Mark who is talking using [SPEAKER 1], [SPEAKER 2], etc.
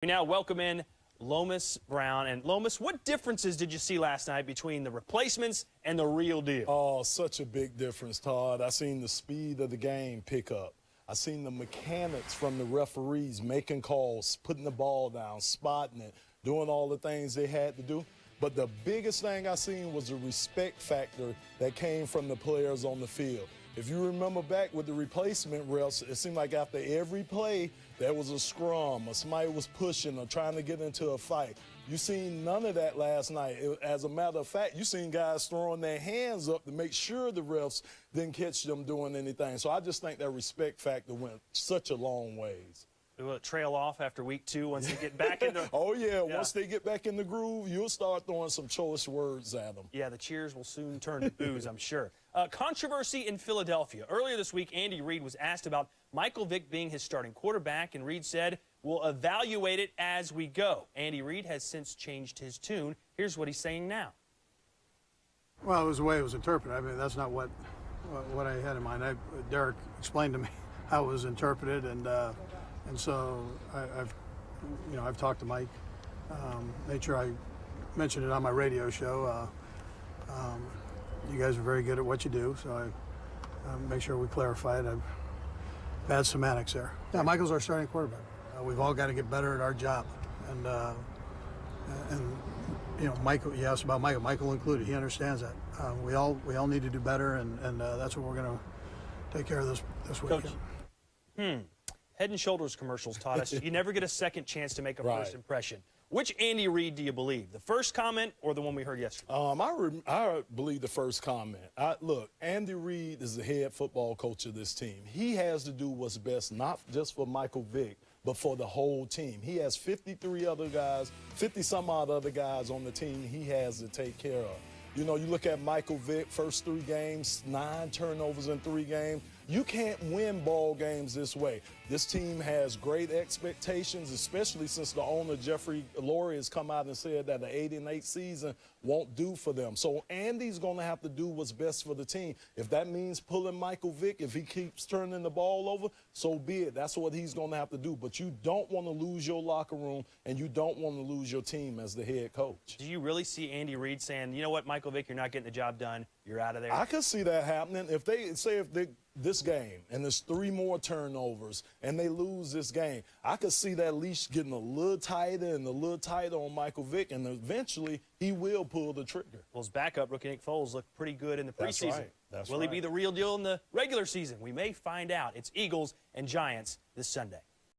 [SPEAKER 1] We now welcome in Lomas Brown. And Lomas, what differences did you see last night between the replacements and the real deal?
[SPEAKER 2] Oh, such a big difference, Todd. I seen the speed of the game pick up. I seen the mechanics from the referees making calls, putting the ball down, spotting it, doing all the things they had to do. But the biggest thing I seen was the respect factor that came from the players on the field. If you remember back with the replacement refs, it seemed like after every play, there was a scrum, or somebody was pushing or trying to get into a fight. You seen none of that last night. As a matter of fact, you seen guys throwing their hands up to make sure the refs didn't catch them doing anything. So I just think that respect factor went such a long ways.
[SPEAKER 1] Will it trail off after week 2 once they get back in the...
[SPEAKER 2] Oh, yeah. Once they get back in the groove, you'll start throwing some choice words at them.
[SPEAKER 1] Yeah, the cheers will soon turn to boos, I'm sure. Controversy in Philadelphia. Earlier this week, Andy Reid was asked about Michael Vick being his starting quarterback, and Reid said, "We'll evaluate it as we go." Andy Reid has since changed his tune. Here's what he's saying now.
[SPEAKER 3] Well, it was the way it was interpreted. I mean, that's not what I had in mind. Derek explained to me how it was interpreted, and so I've talked to Mike, made sure I mentioned it on my radio show. You guys are very good at what you do, so I make sure we clarify it. Bad semantics there. Yeah, Michael's our starting quarterback. We've all got to get better at our job, and you know, Michael. You asked about Michael. Michael included. He understands that. We all need to do better, and that's what we're going to take care of this weekend.
[SPEAKER 1] Coach. Head and Shoulders commercials taught us you never get a second chance to make a
[SPEAKER 2] Right.
[SPEAKER 1] first impression. Which Andy Reid do you believe, the first comment or the one we heard yesterday?
[SPEAKER 2] I believe the first comment. Look, Andy Reid is the head football coach of this team. He has to do what's best, not just for Michael Vick, but for the whole team. He has 53 other guys, 50-some-odd other guys on the team he has to take care of. You know, you look at Michael Vick, first 3 games, 9 turnovers in 3 games. You can't win ball games this way. This team has great expectations, especially since the owner, Jeffrey Lurie, has come out and said that the 8-8 season won't do for them. So Andy's going to have to do what's best for the team. If that means pulling Michael Vick, if he keeps turning the ball over, so be it. That's what he's going to have to do. But you don't want to lose your locker room, and you don't want to lose your team as the head coach.
[SPEAKER 1] Do you really see Andy Reid saying, you know what, Michael Vick, you're not getting the job done, you're out of there?
[SPEAKER 2] I could see that happening. If they say this game and there's 3 more turnovers and they lose this game, I could see that leash getting a little tighter and a little tighter on Michael Vick, and eventually he will pull the trigger.
[SPEAKER 1] Well, his backup, rookie Nick Foles, looked pretty good in the preseason.
[SPEAKER 2] That's right. That's
[SPEAKER 1] Will
[SPEAKER 2] right.
[SPEAKER 1] he be the real deal in the regular season? We may find out. It's Eagles and Giants this Sunday.